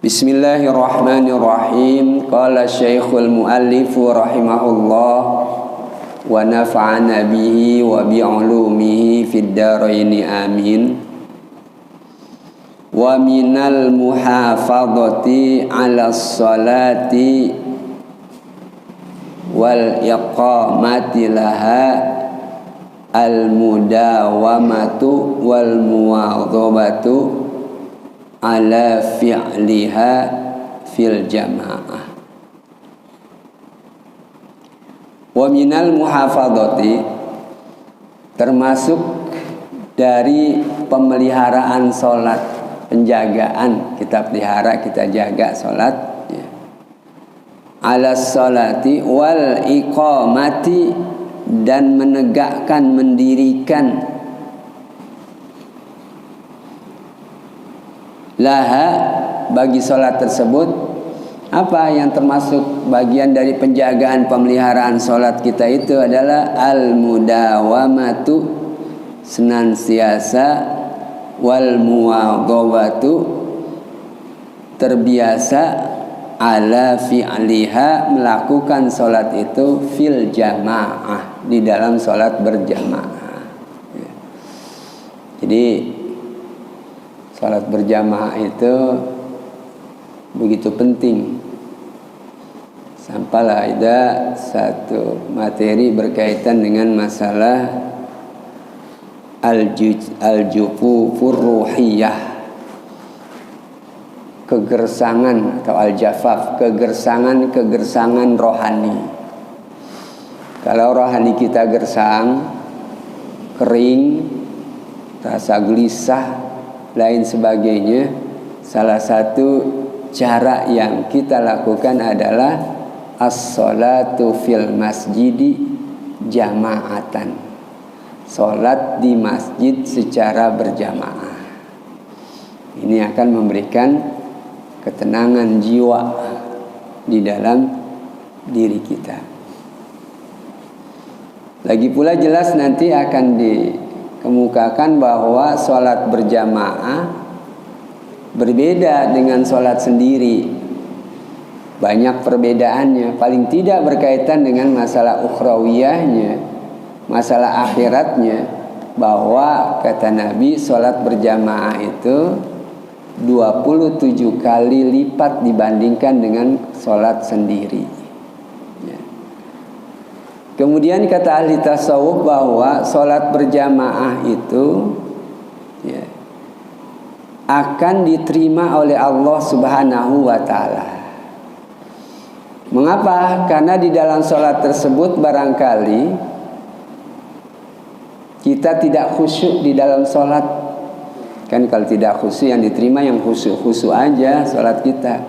Bismillahirrahmanirrahim. Qala Syekhul Muallif rahimahullah wa nafa'ana bihi wa bi'ulumihi fid dharain amin. Wa minal muhafadhati 'alas salati wal iqamati laha al mudawamatu wal muwadhabatu ala fi'liha fil jamaah. Wa minal muhafadhati, termasuk dari pemeliharaan sholat, penjagaan, kita pelihara, kita jaga sholat ya. Ala sholati wal iqamati, dan menegakkan, mendirikan laha, bagi sholat tersebut. Apa yang termasuk bagian dari penjagaan pemeliharaan sholat kita itu adalah al-mudawamatu, senantiasa, wal muwadhabatu, terbiasa, ala fi'liha, melakukan sholat itu fil jamaah, di dalam sholat berjamaah. Jadi sholat berjamaah itu begitu penting. Sampailah ada satu materi berkaitan dengan masalah al-jufufur ruhiyah, kegersangan atau al-jafaf, kegersangan rohani. Kalau rohani kita gersang, kering, rasa gelisah, lain sebagainya, salah satu cara yang kita lakukan adalah as-salatu fil masjidi jama'atan, salat di masjid secara berjamaah. Ini akan memberikan ketenangan jiwa di dalam diri kita. Lagi pula jelas nanti akan dikemukakan bahwa sholat berjamaah berbeda dengan sholat sendiri. Banyak perbedaannya, paling tidak berkaitan dengan masalah ukhrawiyahnya, masalah akhiratnya. Bahwa kata Nabi, sholat berjamaah itu 27 kali lipat dibandingkan dengan sholat sendiri. Kemudian kata ahli tasawuf bahwa sholat berjamaah itu akan diterima oleh Allah Subhanahu wa ta'ala. Mengapa? Karena di dalam sholat tersebut barangkali kita tidak khusyuk di dalam sholat. Kan kalau tidak khusyuk, yang diterima yang khusyuk-khusyuk aja sholat kita.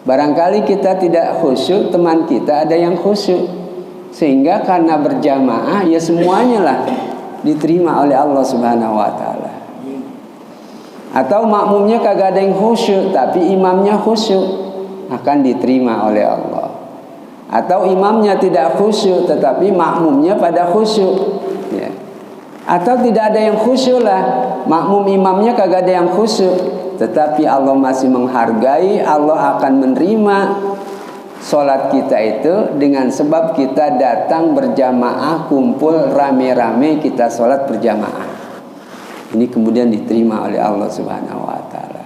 Barangkali kita tidak khusyuk, teman kita ada yang khusyuk. Sehingga karena berjamaah ya semuanya lah diterima oleh Allah Subhanahu wa ta'ala. Atau makmumnya kagak ada yang khusyuk tapi imamnya khusyuk, akan diterima oleh Allah. Atau imamnya tidak khusyuk tetapi makmumnya pada khusyuk ya. Atau tidak ada yang khusyuk lah, makmum imamnya kagak ada yang khusyuk, tetapi Allah masih menghargai, Allah akan menerima sholat kita itu dengan sebab kita datang berjamaah, kumpul rame-rame, kita sholat berjamaah. Ini kemudian diterima oleh Allah Subhanahu wa ta'ala.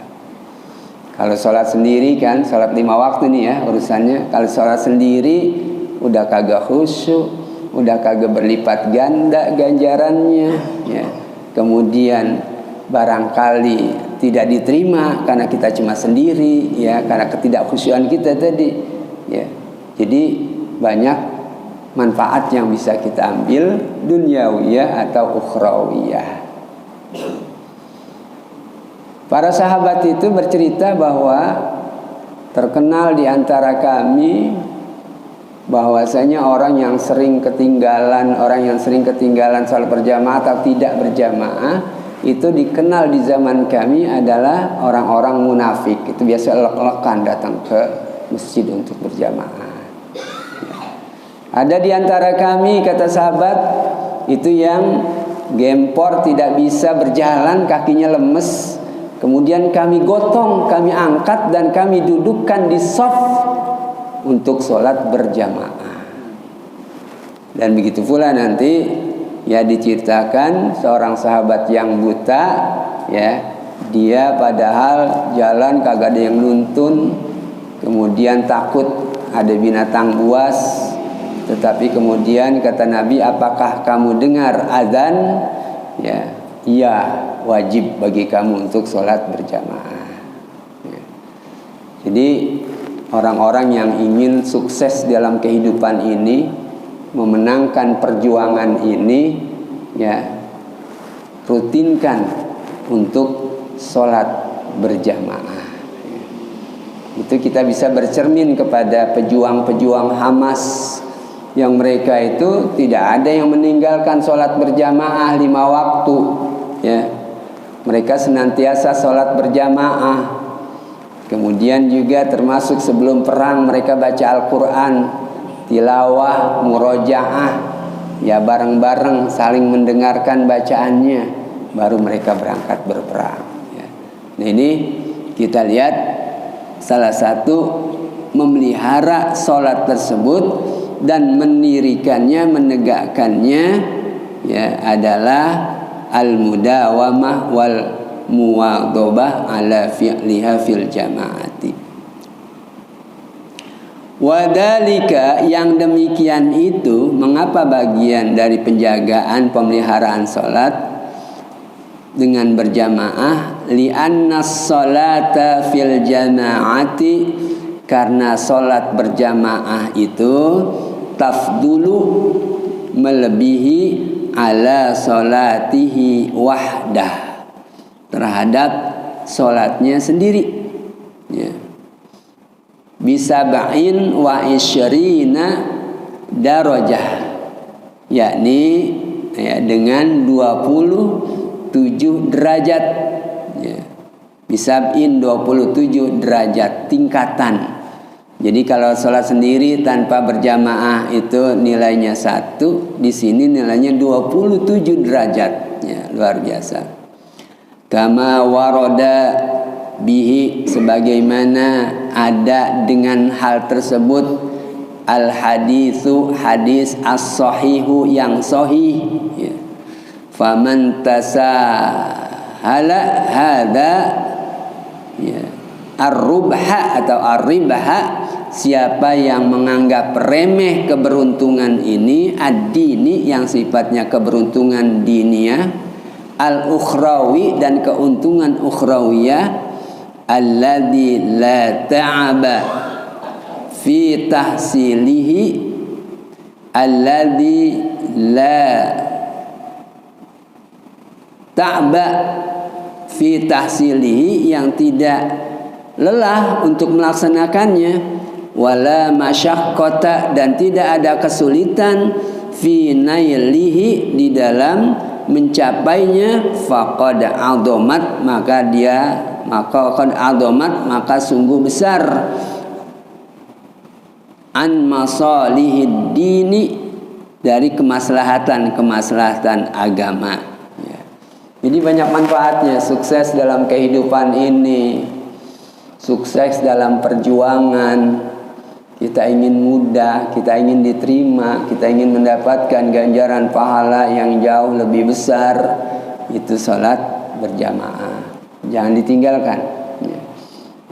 Kalau sholat sendiri kan, sholat 5 waktu nih ya urusannya. Kalau sholat sendiri udah kagak khusyuk, udah kagak berlipat ganda ganjarannya ya. Kemudian barangkali tidak diterima karena kita cuma sendiri ya, karena ketidakkhusyuan kita tadi. Ya, jadi banyak manfaat yang bisa kita ambil, dunyawiyah atau ukhrawiyah. Para sahabat itu bercerita bahwa terkenal di antara kami bahwasanya orang yang sering ketinggalan sholat berjamaah atau tidak berjamaah itu dikenal di zaman kami adalah orang-orang munafik. Itu biasa elek-elekan datang ke masjid untuk berjamaah. Ada di antara kami, kata sahabat, itu yang gempor, tidak bisa berjalan, kakinya lemes, Kemudian kami gotong, kami angkat dan kami dudukkan di shaf untuk sholat berjamaah. Dan begitu pula nanti ya diceritakan seorang sahabat yang buta, ya, dia padahal jalan kagak ada yang nuntun, kemudian takut ada binatang buas, tetapi kemudian kata Nabi, apakah kamu dengar azan? Ya, iya, wajib bagi kamu untuk sholat berjamaah. Ya. Jadi orang-orang yang ingin sukses dalam kehidupan ini, memenangkan perjuangan ini, ya, rutinkan untuk sholat berjamaah. Itu kita bisa bercermin kepada pejuang-pejuang Hamas yang mereka itu tidak ada yang meninggalkan sholat berjamaah 5 waktu, ya. Mereka senantiasa sholat berjamaah. Kemudian juga termasuk sebelum perang mereka baca Al-Quran, tilawah, murojaah, ya, bareng-bareng saling mendengarkan bacaannya, baru mereka berangkat berperang, ya. Nah, ini kita lihat salah satu memelihara sholat tersebut dan mendirikannya, menegakkannya, ya, adalah al-mudawamah wal muwadhabah ala fi'liha fil jama'ati. Wadalika, yang demikian itu, mengapa bagian dari penjagaan pemeliharaan sholat dengan berjamaah? Li'anna sholata fil jama'ati, karena sholat berjamaah itu tafdulu, melebihi ala sholatihi wahdah, terhadap sholatnya sendiri, ya. Bisab'in wa isyrina darajah, yakni, ya, dengan 27 derajat, ya. Bisab'in 27 derajat tingkatan. Jadi kalau sholat sendiri tanpa berjamaah itu nilainya 1, di sini nilainya 27 derajat, ya, luar biasa. Kama waroda bihi, sebagaimana ada dengan hal tersebut al haditsu, hadis as-sahihu, yang sahih, ya. Faman tasahala hada, ya, ar-rubha atau ar-ribha, siapa yang menganggap remeh keberuntungan ini, ad-dini, yang sifatnya keberuntungan diniyah, al-ukhrawi, dan keuntungan ukhrawiyah, alladzi la ta'aba fi tahsilihi, alladzi la ta'ba fi tahsilihi, yang tidak lelah untuk melaksanakannya, wala masyaqqata, dan tidak ada kesulitan, fi nailihi, di dalam mencapainya, faqad adomat, maka qad adomat, maka sungguh besar, an masalihid dini, dari kemaslahatan agama, ya. Jadi banyak manfaatnya sukses dalam kehidupan ini, sukses dalam perjuangan. Kita ingin mudah, kita ingin diterima, kita ingin mendapatkan ganjaran pahala yang jauh lebih besar, itu sholat berjamaah. Jangan ditinggalkan, ya.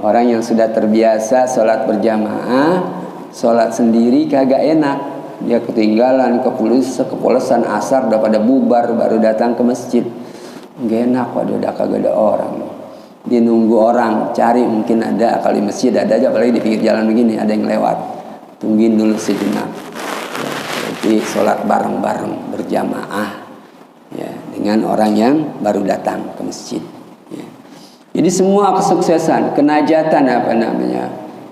Orang yang sudah terbiasa sholat berjamaah, sholat sendiri kagak enak. Dia ketinggalan, kepulesan asar, udah pada bubar, baru datang ke masjid. Gak enak, waduh, udah kagak ada orang. Dia nunggu orang, cari, mungkin ada, kalau di masjid ada aja, apalagi di pinggir jalan begini ada yang lewat, tungguin dulu sejenak, ya. Jadi sholat bareng-bareng berjamaah, ya, dengan orang yang baru datang ke masjid, ya. Jadi semua kesuksesan, kenajatan,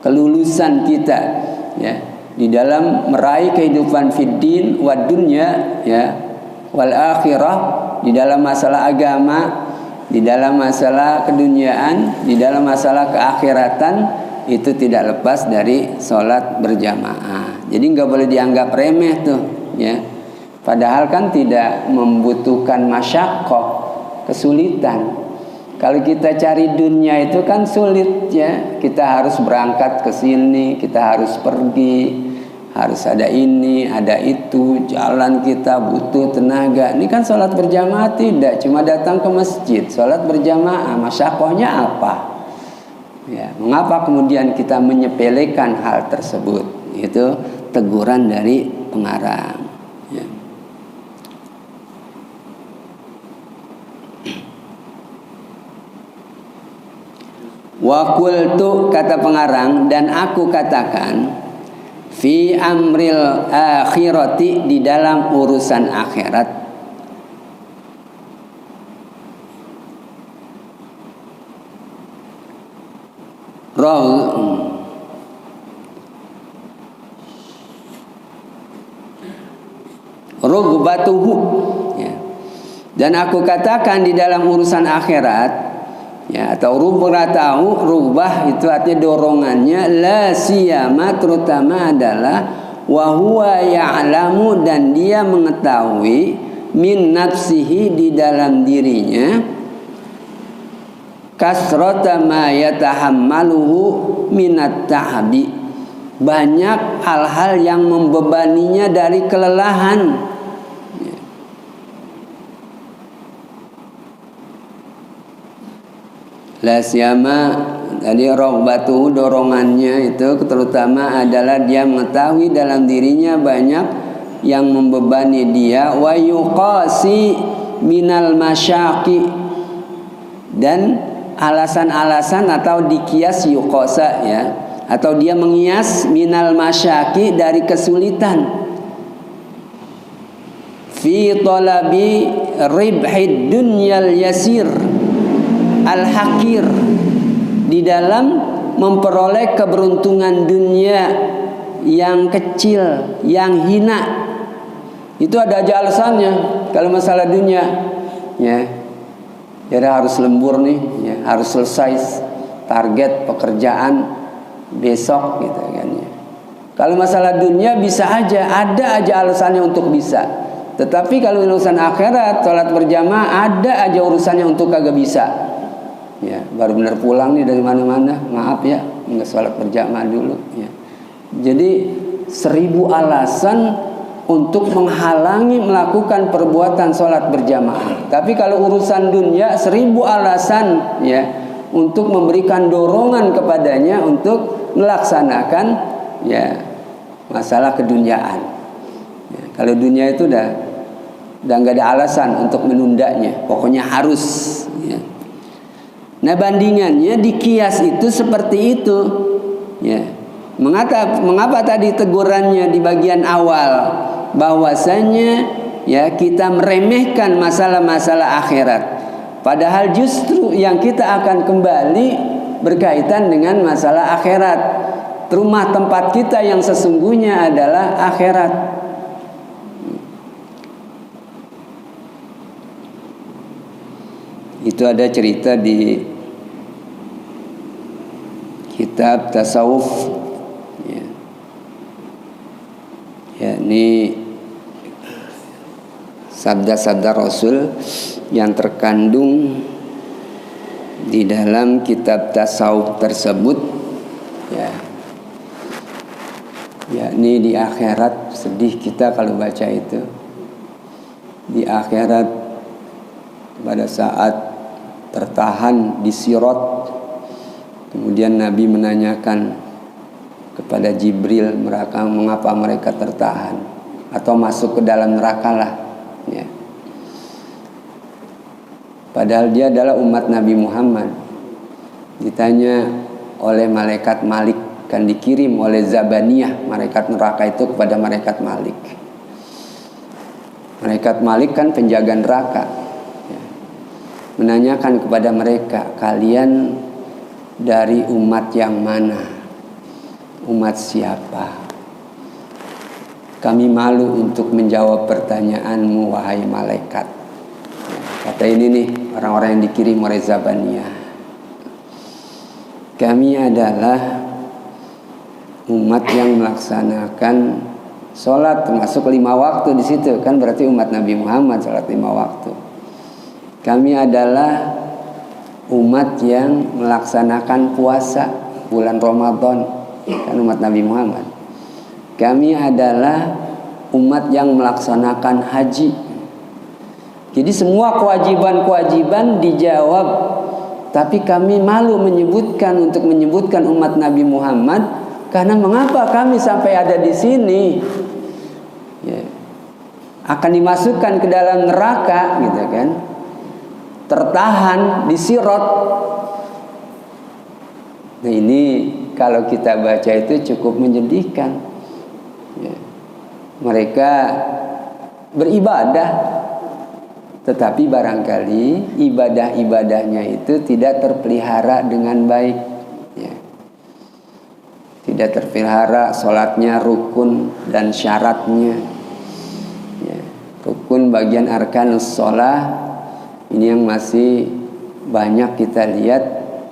kelulusan kita, ya, di dalam meraih kehidupan fiddin wa dunya, ya, wal akhirah, di dalam masalah agama, di dalam masalah keduniaan, di dalam masalah keakhiratan, itu tidak lepas dari sholat berjamaah. Jadi nggak boleh dianggap remeh tuh, ya. Padahal kan tidak membutuhkan masyaqqah, kesulitan. Kalau kita cari dunia itu kan sulit ya. Kita harus berangkat ke sini, kita harus pergi, harus ada ini, ada itu, jalan kita butuh tenaga. Ini kan sholat berjamaah tidak, cuma datang ke masjid, sholat berjamaah, masyakohnya apa? Ya, mengapa kemudian kita menyepelekan hal tersebut? Itu teguran dari pengarang. Ya. Wa qultu, kata pengarang, dan aku katakan, fi amril akhirati, di dalam urusan akhirat, rugbatuhu, ya. Dan aku katakan di dalam urusan akhirat, ya, atau rugbatahu, rugbah itu artinya dorongannya, la siyama, terutama adalah wa huwa ya'lamu, dan dia mengetahui, min nafsihi, di dalam dirinya, kasrata ma yatahammaluhu minat ta'abi, banyak hal-hal yang membebaninya dari kelelahan. La siyama, jadi rohbatuhu, dorongannya itu terutama adalah dia mengetahui dalam dirinya banyak yang membebani dia, wa yuqasi minal masyaqi, dan alasan-alasan atau dikias yuqasa, ya, atau dia mengias minal masyaqi, dari kesulitan, fi talabi ribhid dunyal yasir al-hakir, di dalam memperoleh keberuntungan dunia yang kecil, yang hina. Itu ada aja alasannya. Kalau masalah dunia, ya, jadi harus lembur nih, ya, harus selesai target pekerjaan besok, gitu kan, ya. Kalau masalah dunia bisa aja, ada aja alasannya untuk bisa. Tetapi kalau urusan akhirat, sholat berjamaah, ada aja urusannya untuk kagak bisa. Ya, baru benar pulang nih dari mana-mana, maaf ya, nggak sholat berjamaah dulu. Ya. Jadi 1000 alasan untuk menghalangi melakukan perbuatan sholat berjamaah. Tapi kalau urusan dunia, 1000 alasan, ya, untuk memberikan dorongan kepadanya untuk melaksanakan, ya, masalah keduniaan. Ya, kalau dunia itu udah nggak ada alasan untuk menundanya, pokoknya harus. Ya. Nah, bandingannya di kias itu seperti itu, ya. Mengapa tadi tegurannya di bagian awal bahwasanya, ya, kita meremehkan masalah-masalah akhirat, padahal justru yang kita akan kembali berkaitan dengan masalah akhirat. Rumah tempat kita yang sesungguhnya adalah akhirat. Itu ada cerita di kitab tasawuf, ya. Ya, ini sabda-sabda Rasul yang terkandung di dalam kitab tasawuf tersebut, ya. Ya, ini di akhirat, sedih kita kalau baca itu. Di akhirat, pada saat tertahan di Sirat, kemudian Nabi menanyakan kepada Jibril, mengapa mereka tertahan atau masuk ke dalam neraka lah, ya. Padahal dia adalah umat Nabi Muhammad. Ditanya oleh malaikat Malik, kan dikirim oleh Zabaniyah, malaikat neraka itu, kepada malaikat Malik. Malaikat Malik kan penjaga neraka, ya. Menanyakan kepada mereka, kalian dari umat yang mana? Umat siapa? Kami malu untuk menjawab pertanyaanmu, wahai malaikat. Kata ini nih, orang-orang yang dikirim oleh Zabaniyah. Kami adalah umat yang melaksanakan sholat, termasuk 5 waktu di situ, kan berarti umat Nabi Muhammad sholat 5 waktu. Kami adalah umat yang melaksanakan puasa bulan Ramadan, kan umat Nabi Muhammad. Kami adalah umat yang melaksanakan haji. Jadi semua kewajiban-kewajiban dijawab, tapi kami malu untuk menyebutkan umat Nabi Muhammad, karena mengapa kami sampai ada di sini? Ya. Akan dimasukkan ke dalam neraka, gitu kan? Tertahan di Sirat. Nah, ini kalau kita baca itu cukup menyedihkan. Ya. Mereka beribadah, tetapi barangkali ibadah-ibadahnya itu tidak terpelihara dengan baik. Ya. Tidak terpelihara sholatnya, rukun dan syaratnya. Ya. Rukun bagian arkanus sholat. Ini yang masih banyak kita lihat,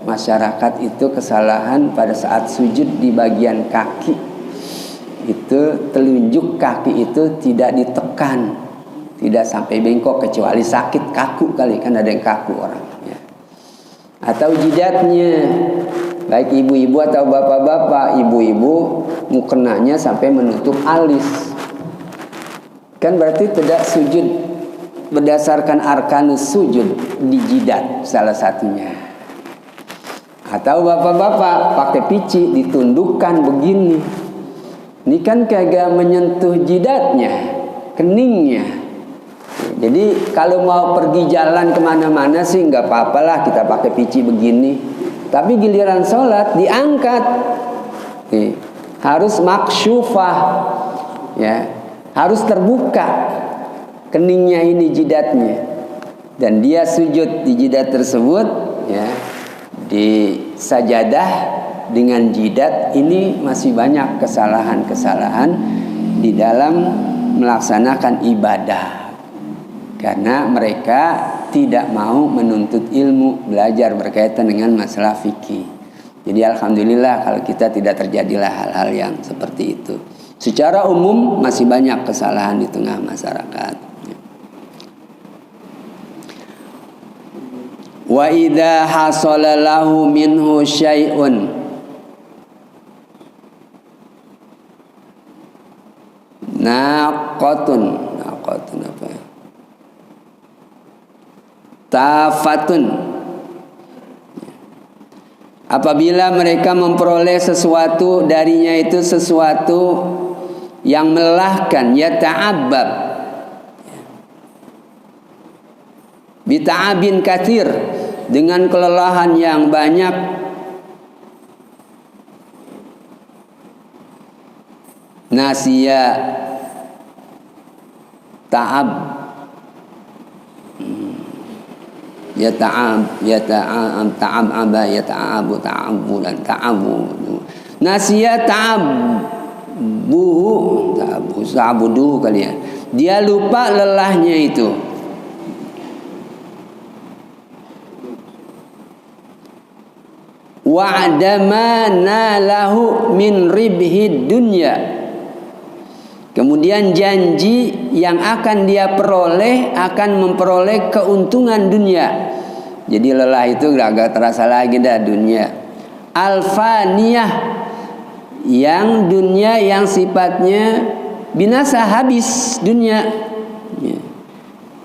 masyarakat itu kesalahan pada saat sujud di bagian kaki. Itu telunjuk kaki itu tidak ditekan, tidak sampai bengkok, kecuali sakit kaku kali, kan ada yang kaku orang. Ya. Atau jidatnya, baik ibu-ibu atau bapak-bapak, ibu-ibu mukenanya sampai menutup alis. Kan berarti tidak sujud berdasarkan arkanus sujud di jidat salah satunya. Atau bapak-bapak pakai pici ditundukkan begini. Ini kan kagak menyentuh jidatnya, keningnya. Jadi kalau mau pergi jalan kemana-mana sih nggak apa-apalah kita pakai pici begini. Tapi giliran sholat diangkat, harus maksyufah, ya, harus terbuka keningnya ini, jidatnya, dan dia sujud di jidat tersebut, ya, di sajadah dengan jidat. Ini masih banyak kesalahan-kesalahan di dalam melaksanakan ibadah, karena mereka tidak mau menuntut ilmu, belajar berkaitan dengan masalah fikih. Jadi alhamdulillah kalau kita tidak terjadilah hal-hal yang seperti itu. Secara umum masih banyak kesalahan di tengah masyarakat. Wa idza hasala lahu minhu syai'un naqatun apa ya? Tafatun. Apabila mereka memperoleh sesuatu darinya, itu sesuatu yang melelahkan, yata'abbab bita'abin katsir, dengan kelelahan yang banyak, nasiya ta'ab, nasiya ta'abudu kali ya, dia lupa lelahnya itu. Wa'dama nalahu min ribhid dunya, kemudian janji yang akan dia peroleh akan memperoleh keuntungan dunia. Jadi lelah itu agak terasa lagi dah dunia. Alfaniyah, yang dunia yang sifatnya binasa, habis dunia.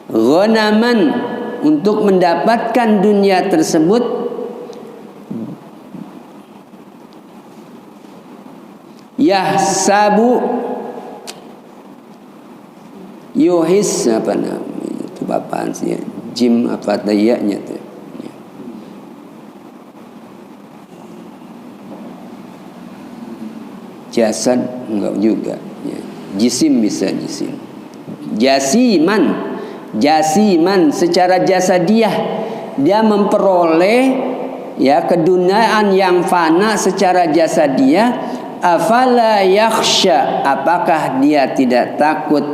Ghanaman, untuk mendapatkan dunia tersebut, yahsabu yuhis, apa namanya itu bapaan sih, jim apa dayanya tuh, jasad enggak juga ya. Jisim bisa jisim, jasiman secara jasadiah, dia memperoleh ya keduniaan yang fana secara jasadiah. Afala yakhsha, apakah dia tidak takut,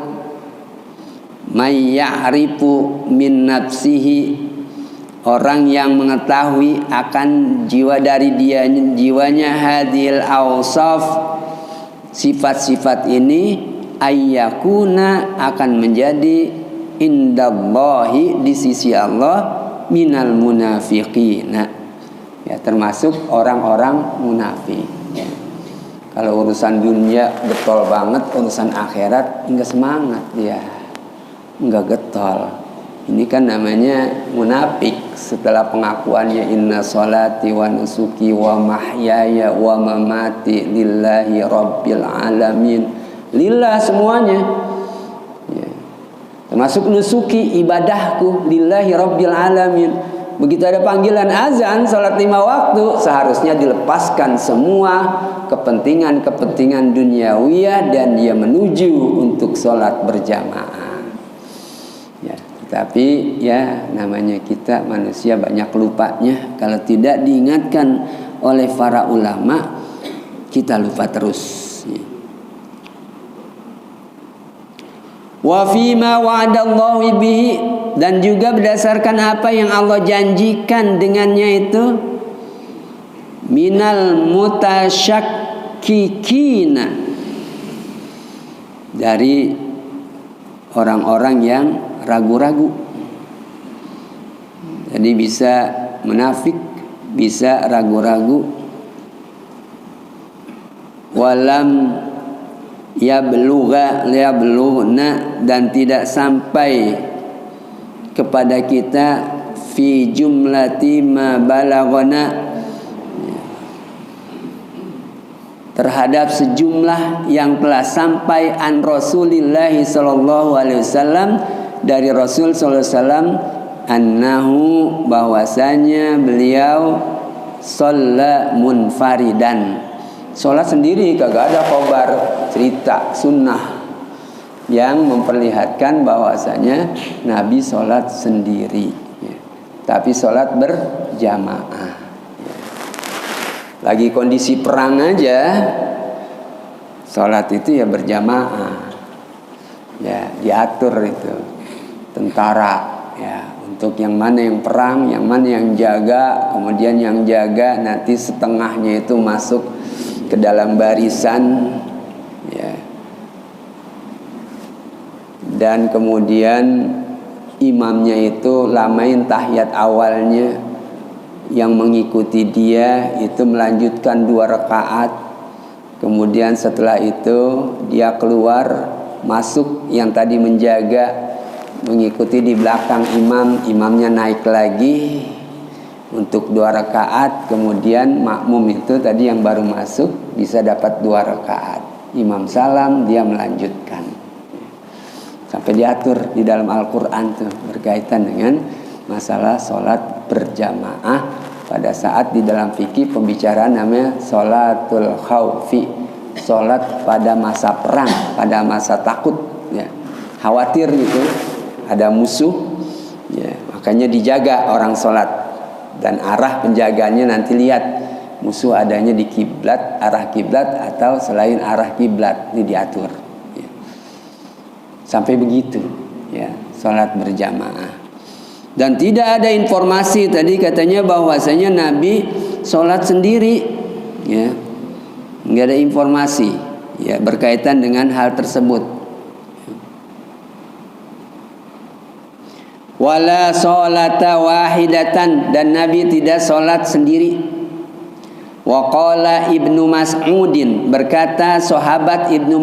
may ya'rifu min nafsihi, orang yang mengetahui akan jiwa dari dia, jiwanya, hadil awsaf, sifat-sifat ini, ayyakuna, akan menjadi indallahi, di sisi Allah, minal munafiqina. Ya, termasuk orang-orang munafik. Ya. Kalau urusan dunia getol banget, urusan akhirat enggak semangat dia. Enggak getol. Ini kan namanya munafik. Setelah pengakuannya inna sholati wa nusuki wa mahyaya wa mamati lillahi rabbil alamin. Lillah semuanya. Ya. Termasuk nusuki, ibadahku lillahi rabbil alamin. Begitu ada panggilan azan salat 5 waktu, seharusnya dilepaskan semua kepentingan-kepentingan duniawiyah dan dia menuju untuk salat berjamaah. Ya, tapi ya namanya kita manusia banyak lupanya. Kalau tidak diingatkan oleh para ulama, kita lupa terus. Ya. Wa fima wa'adallahu bihi, dan juga berdasarkan apa yang Allah janjikan dengannya itu, minal mutasyakkikina, dari orang-orang yang ragu-ragu. Jadi bisa munafik, bisa ragu-ragu. Walam yablughna, dan tidak sampai kepada kita fi jumlati ma balaghana, terhadap sejumlah yang telah sampai an Rasulillah sallallahu alaihi wasallam, dari Rasul sallallahu alaihi wasallam, annahu, bahwasanya beliau shalla munfaridan, sholat sendiri, kagak ada khobar cerita sunnah yang memperlihatkan bahwasanya Nabi sholat sendiri, ya. Tapi sholat berjamaah. Lagi kondisi perang aja, sholat itu ya berjamaah, ya diatur itu tentara, ya untuk yang mana yang perang, yang mana yang jaga, kemudian yang jaga nanti setengahnya itu masuk ke dalam barisan, ya. Dan kemudian imamnya itu lamain tahiyat awalnya, yang mengikuti dia itu melanjutkan 2 rakaat. Kemudian setelah itu dia keluar, masuk yang tadi menjaga, mengikuti di belakang imam, imamnya naik lagi untuk 2 rakaat. Kemudian makmum itu tadi yang baru masuk bisa dapat 2 rakaat. Imam salam, dia melanjutkan. Sampai diatur di dalam Al-Quran tuh berkaitan dengan masalah sholat berjamaah. Pada saat di dalam fikih pembicaraan namanya sholatul khawfi, sholat pada masa perang, pada masa takut, ya, khawatir gitu, ada musuh, ya, makanya dijaga orang sholat. Dan arah penjagaannya nanti lihat musuh adanya di kiblat, arah kiblat atau selain arah kiblat, ini diatur. Sampai begitu, ya, sholat berjamaah. Dan tidak ada informasi tadi katanya bahwasanya Nabi sholat sendiri, ya, nggak ada informasi, ya, berkaitan dengan hal tersebut. Wala sholata wahidatan, dan Nabi tidak sholat sendiri. Wa qala Ibnu Mas'udin, berkata sahabat Ibnu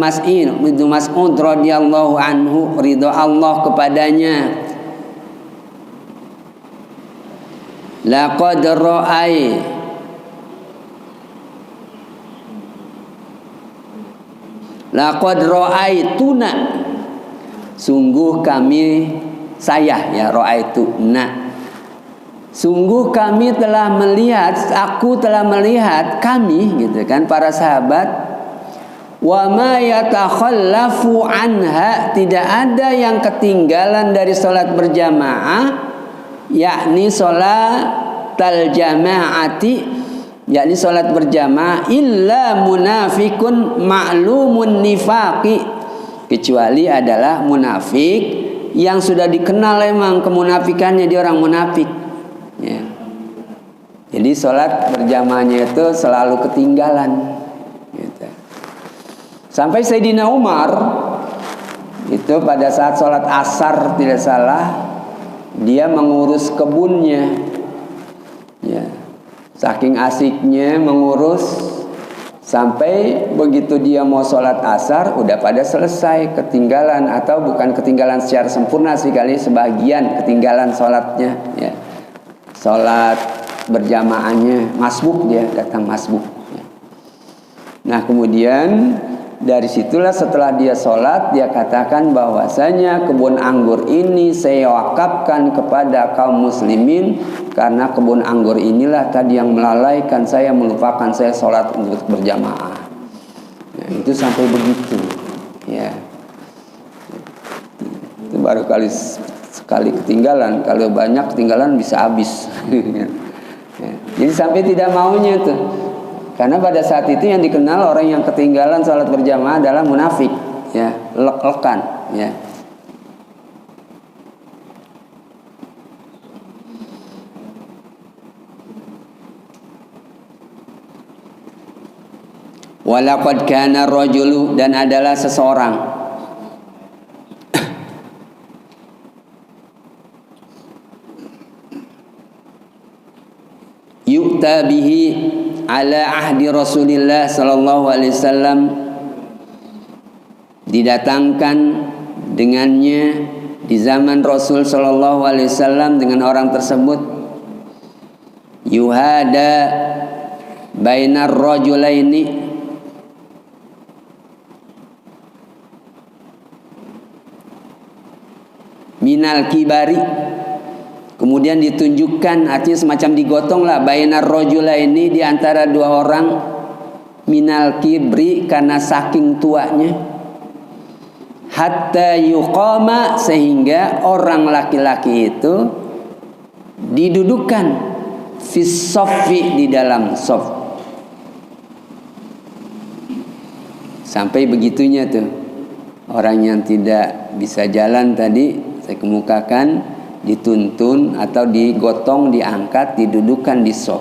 Mas'ud radhiyallahu anhu, ridha Allah kepadanya, laqad ra'aituna, sungguh kami, saya, ya, ra'aituna, sungguh kami telah melihat, aku telah melihat, kami, gitu kan, para sahabat, wa ma yatakhallafu anha, tidak ada yang ketinggalan dari sholat berjamaah, yakni sholatal jamaati, yakni sholat berjamaah, illa munafikun ma'lumun nifaqi, kecuali adalah munafik yang sudah dikenal emang kemunafikannya, dia orang munafik, ya. Jadi sholat berjamaahnya itu selalu ketinggalan, gitu. Sampai Sayyidina Umar itu pada saat sholat asar tidak salah, dia mengurus kebunnya. Ya. Saking asiknya mengurus, sampai begitu dia mau sholat asar udah pada selesai, ketinggalan, atau bukan ketinggalan secara sempurna sih kali, sebagian ketinggalan sholatnya. Ya. Sholat berjamaahnya, masbuk, dia datang masbuk. Ya. Nah kemudian dari situlah setelah dia sholat, dia katakan bahwasanya kebun anggur ini saya wakafkan kepada kaum muslimin, karena kebun anggur inilah tadi yang melalaikan saya, melupakan saya sholat untuk berjamaah. Ya, itu sampai begitu. Ya. Itu baru sekali ketinggalan. Kalau banyak ketinggalan bisa habis. Ya. Jadi sampai tidak maunya tuh. Karena pada saat itu yang dikenal orang yang ketinggalan sholat berjamaah adalah munafik, ya, lek-lekan, ya. Walaqad kana rajulu, dan adalah seseorang yu'ta bihi ala ahdi Rasulillah sallallahu alaihi wasallam, didatangkan dengannya di zaman Rasul sallallahu alaihi wasallam dengan orang tersebut, yuhada bainar rajulaini, minal kibari, kemudian ditunjukkan, artinya semacam digotong lah, bainar rajulaini, di antara dua orang, minal kibri, karena saking tuanya, hatta yuqama, sehingga orang laki-laki itu didudukkan fis soffi, di dalam sof. Sampai begitunya tuh orang yang tidak bisa jalan tadi saya kemukakan, dituntun atau digotong, diangkat, didudukan di sof.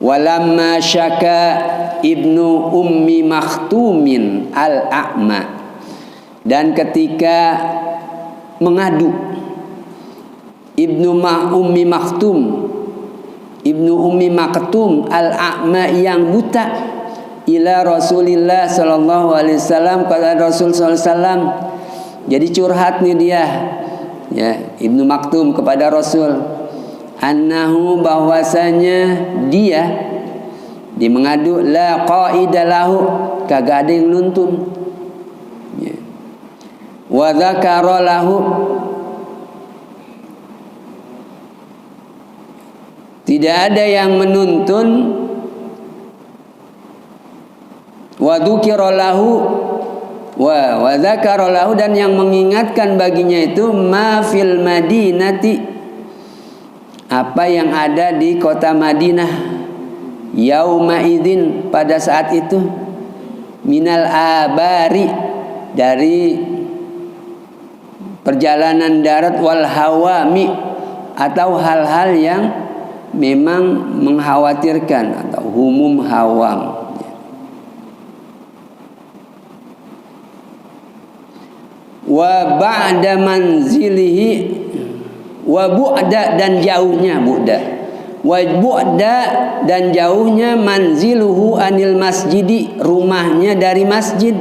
Walamma syaka ibnu ummi makhtumin al-a'ma, dan ketika mengadu ibnu ummi makhtum, ibnu ummi maktum al-a'ma yang buta, ila Rasulillah sallallahu alaihi wasallam, kepada Rasul sallallahu alaihi wasallam. Jadi curhat nih dia, ya, Ibnu Maktum kepada Rasul, annahu, bahwasanya dia mengadu, la qaida lahu, kagak ada yang nuntun, ya. Wa dzakara lahu, tidak ada yang menuntun, wa dzukira lahu, wa dzakara lahu, dan yang mengingatkan baginya itu, ma fil madinati, apa yang ada di kota Madinah, yauma idzin, pada saat itu, minal abari, dari perjalanan darat, wal hawami, atau hal-hal yang memang mengkhawatirkan, atau humum hawam. Wa ba'da manzilihi, wa bu'da, dan jauhnya, bu'da, wa bu'da, dan jauhnya, manziluhu anil masjidi, rumahnya dari masjid.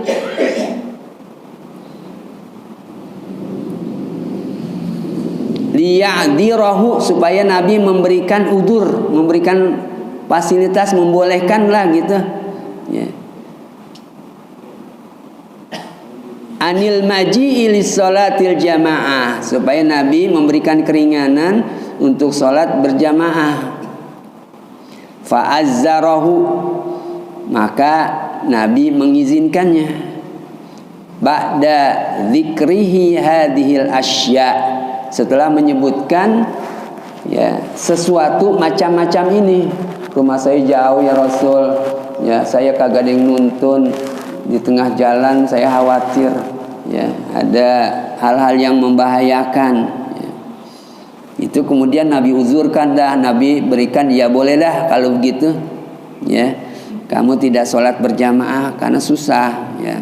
Liya'dirahu, supaya Nabi memberikan udur, memberikan fasilitas, membolehkan lah gitu, ya. Anil maji'i lis-sholatil jamaah, supaya Nabi memberikan keringanan untuk sholat berjamaah. Fa'azzarahu, maka Nabi mengizinkannya. Ba'da dzikrihi hadhil asya, setelah menyebutkan, ya, sesuatu macam-macam ini. Rumah saya jauh ya Rasul, ya, saya kagak ada yang nuntun, di tengah jalan saya khawatir, ya, ada hal-hal yang membahayakan, ya. Itu kemudian Nabi uzurkan dah, Nabi berikan, ya bolehlah kalau begitu, ya, kamu tidak sholat berjamaah karena susah, ya.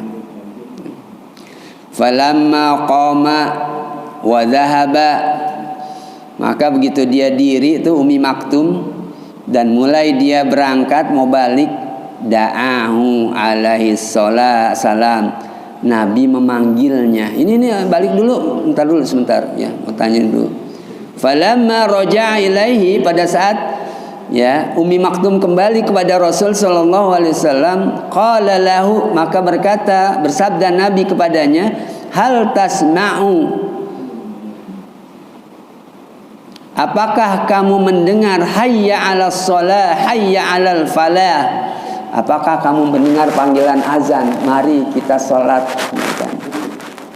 Falamma qama wa dhahaba. Maka begitu dia diri itu Ummi Maktum dan mulai dia berangkat mau balik, da'ahu alaihi salam. Nabi memanggilnya. Ini balik dulu, sebentar ya, mau tanya dulu. Falamma raja'a ilaihi, pada saat ya Ummi Maktum kembali kepada Rasul sallallahu alaihi wasallam, qala lahu, maka bersabda Nabi kepadanya, hal tasma'u, apakah kamu mendengar hayya 'alas shalah, hayya 'alal falah? Apakah kamu mendengar panggilan azan? Mari kita sholat,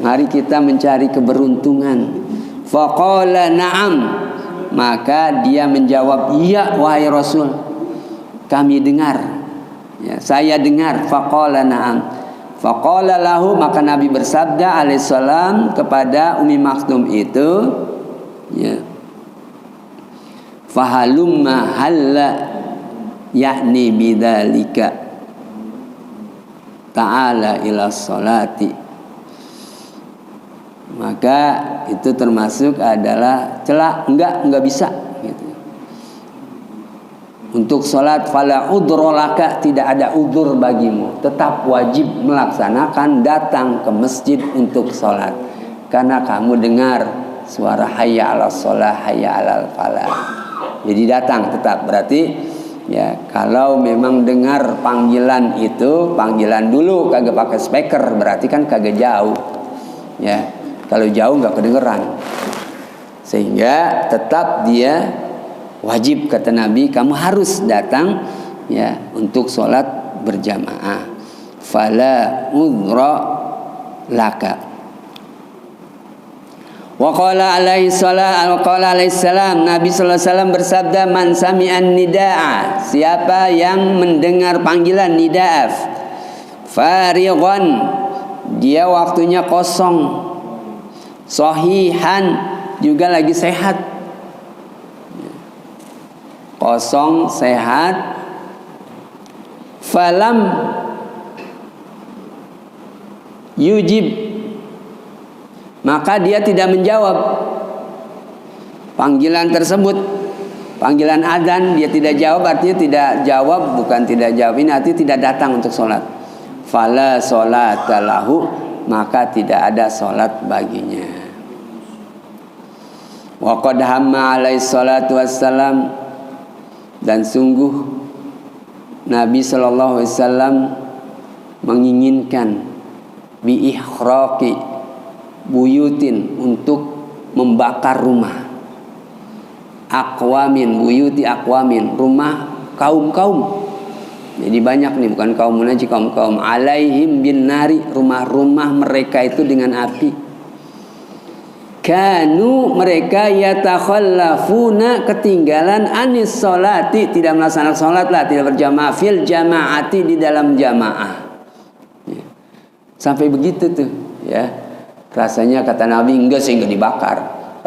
mari kita mencari keberuntungan. Faqala na'am, maka dia menjawab, iya wahai Rasul, kami dengar ya, saya dengar. Faqala na'am. Faqala lahu, maka Nabi bersabda alaihissalam kepada Ummi Maktum itu ya, fahalumma halla, yakni bidzalika ta'ala ila sholati. Maka itu termasuk adalah celah, enggak bisa gitu. Untuk sholat fala udrolaka, tidak ada udur bagimu, tetap wajib melaksanakan datang ke masjid untuk sholat, karena kamu dengar suara hayya 'alas shalah, hayya 'alal falah. Jadi datang tetap, berarti ya kalau memang dengar panggilan itu, panggilan dulu, kagak pakai speaker, berarti kan kagak jauh ya. Kalau jauh nggak kedengeran, sehingga tetap dia wajib, kata Nabi, kamu harus datang ya untuk sholat berjamaah. Fala udhra laka. Wa qala alaihi salam, Nabi sallallahu alaihi wasallam bersabda, man sami'an nidaa, siapa yang mendengar panggilan nidaaf, farighan, dia waktunya kosong, sahihan, juga lagi sehat, kosong sehat, falam yujib, maka dia tidak menjawab panggilan tersebut, panggilan adzan, dia tidak jawab, artinya tidak jawab, bukan tidak jawab, ini artinya tidak datang untuk sholat. Fala sholata lahu, maka tidak ada sholat baginya. Wa qad hamma alaihi salatu wassalam, dan sungguh Nabi sallallahu alaihi wasallam menginginkan bi ihraqi buyutin, untuk membakar rumah, aqwamin, buyuti aqwamin, rumah kaum-kaum. Jadi banyak nih, bukan kaum aja, kaum-kaum, alaihim bin nari, rumah-rumah mereka itu dengan api. Kanu, mereka yatakhallafuna, ketinggalan anis sholati, tidak melaksanakan sholat lah, tidak berjamaah, fil jamaati, di dalam jamaah ya. Sampai begitu tuh ya. Rasanya kata Nabi, enggak sih, enggak dibakar,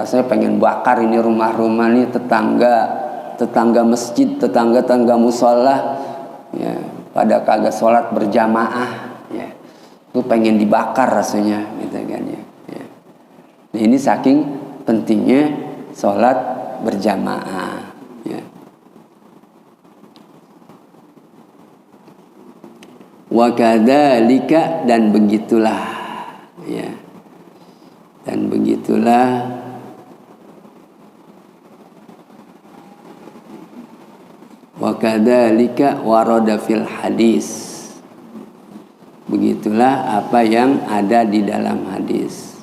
rasanya pengen bakar ini rumah-rumah nih, tetangga masjid, tetangga musola ya, pada kagak sholat berjamaah ya, itu pengen dibakar rasanya gitu kan ya. Nah, ini saking pentingnya sholat berjamaah ya. Wa kadzalika, dan begitulah ya, dan begitulah wa kadzalika warada fil hadis, begitulah apa yang ada di dalam hadis.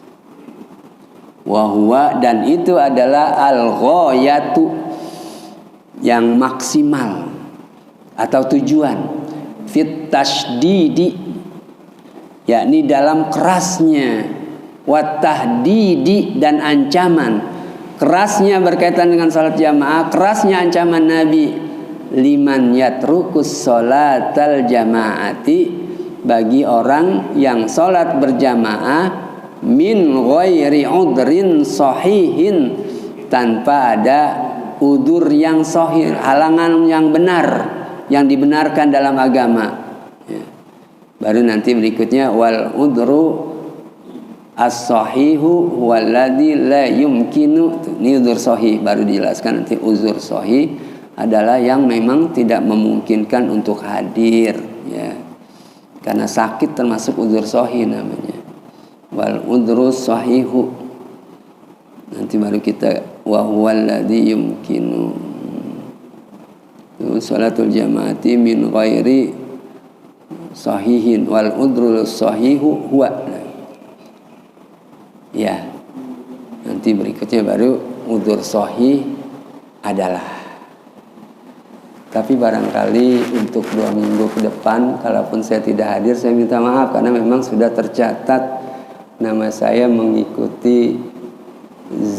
Wa huwa, dan itu adalah al-ghayatu, yang maksimal atau tujuan, fit tasydidi, yakni dalam kerasnya, wat tahdidi, dan ancaman. Kerasnya berkaitan dengan salat jamaah, kerasnya ancaman Nabi, liman yatrukus sholatal jamaati, bagi orang yang salat berjamaah, min ghairi udrin sahihin, tanpa ada udur yang sahih, halangan yang benar, yang dibenarkan dalam agama ya. Baru nanti berikutnya wal udru As-sahihu huwallazi la yumkinu. Ini uzur sahih, baru dijelaskan nanti. Uzur sahih adalah yang memang tidak memungkinkan untuk hadir, ya. Karena sakit termasuk uzur sahih namanya. Wal udhrus sahihu, nanti baru kita wa huwallazi yumkinu salatul jamaati min ghairi sahihin wal udhrus sahihu huwa. Ya, nanti berikutnya baru udzur sahih adalah. Tapi barangkali untuk 2 minggu ke depan, kalaupun saya tidak hadir, saya minta maaf karena memang sudah tercatat nama saya mengikuti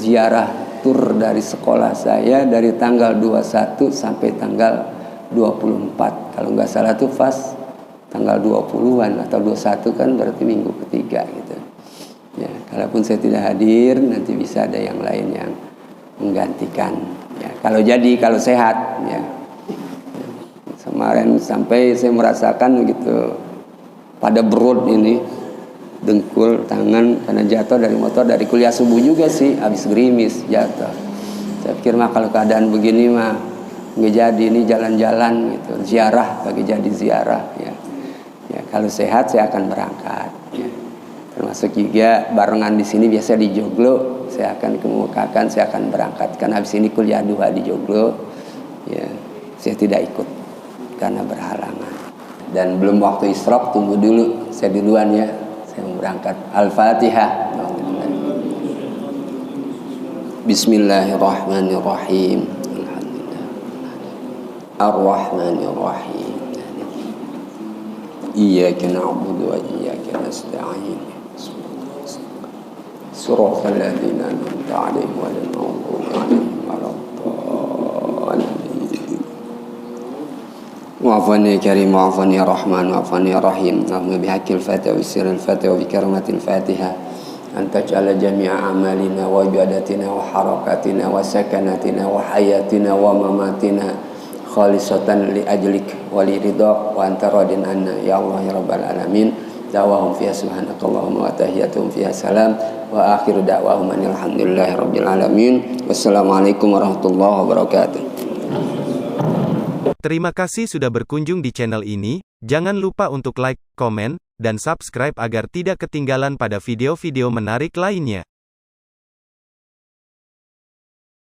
ziarah tur dari sekolah saya dari tanggal 21 sampai tanggal 24. Kalau nggak salah tuh pas tanggal 20-an atau 21 kan berarti minggu ketiga gitu. Ya, kalaupun saya tidak hadir, nanti bisa ada yang lain yang menggantikan. Ya, kalau sehat, ya. Kemarin sampai saya merasakan begitu pada perut ini, dengkul, tangan, karena jatuh dari motor dari kuliah subuh juga sih, habis gerimis jatuh. Saya pikir mah kalau keadaan begini mah nggak jadi, ini jalan-jalan gitu, ziarah bagi jadi ziarah, ya. Ya, kalau sehat saya akan berangkat. Ya. Termasuk juga barengan di sini biasa di Joglo, saya akan kemukakan, saya akan berangkat. Karena habis ini kuliah duha di Joglo, ya, saya tidak ikut karena berhalangan. Dan belum waktu isyraq, tunggu dulu, saya duluan ya, saya mau berangkat. Al-Fatihah. Bismillahirrahmanirrahim. Alhamdulillah. Ar-Rahmanirrahim. Iyyaka na'budu wa iyyaka nasta'in. Siratal ladzina an'amta 'alaihim ghairil maghdubi 'alaihim waladdallin. Wa'afani karim, wa'afani rahman, wa'afani rahim. Allahumma bihaqqil fatiha wa sirril fatiha wa bi karamatil fatiha an taj'ala jami'a amalina wa ibadatina wa harakatina wa sakanatina wa hayatina wa mamatina khalisatan li ajlik wa li ridhaq wa anta radin anna ya Allah ya rabbal alamin. Da'wahum fiha subhanakallahumma wa tahiyyatuhum fiha salam wa akhiru da'wahum alhamdulillahi rabbil alamin. Wassalamualaikum warahmatullahi wabarakatuh. Terima kasih sudah berkunjung di channel ini. Jangan lupa untuk like, komen, dan subscribe agar tidak ketinggalan pada video-video menarik lainnya.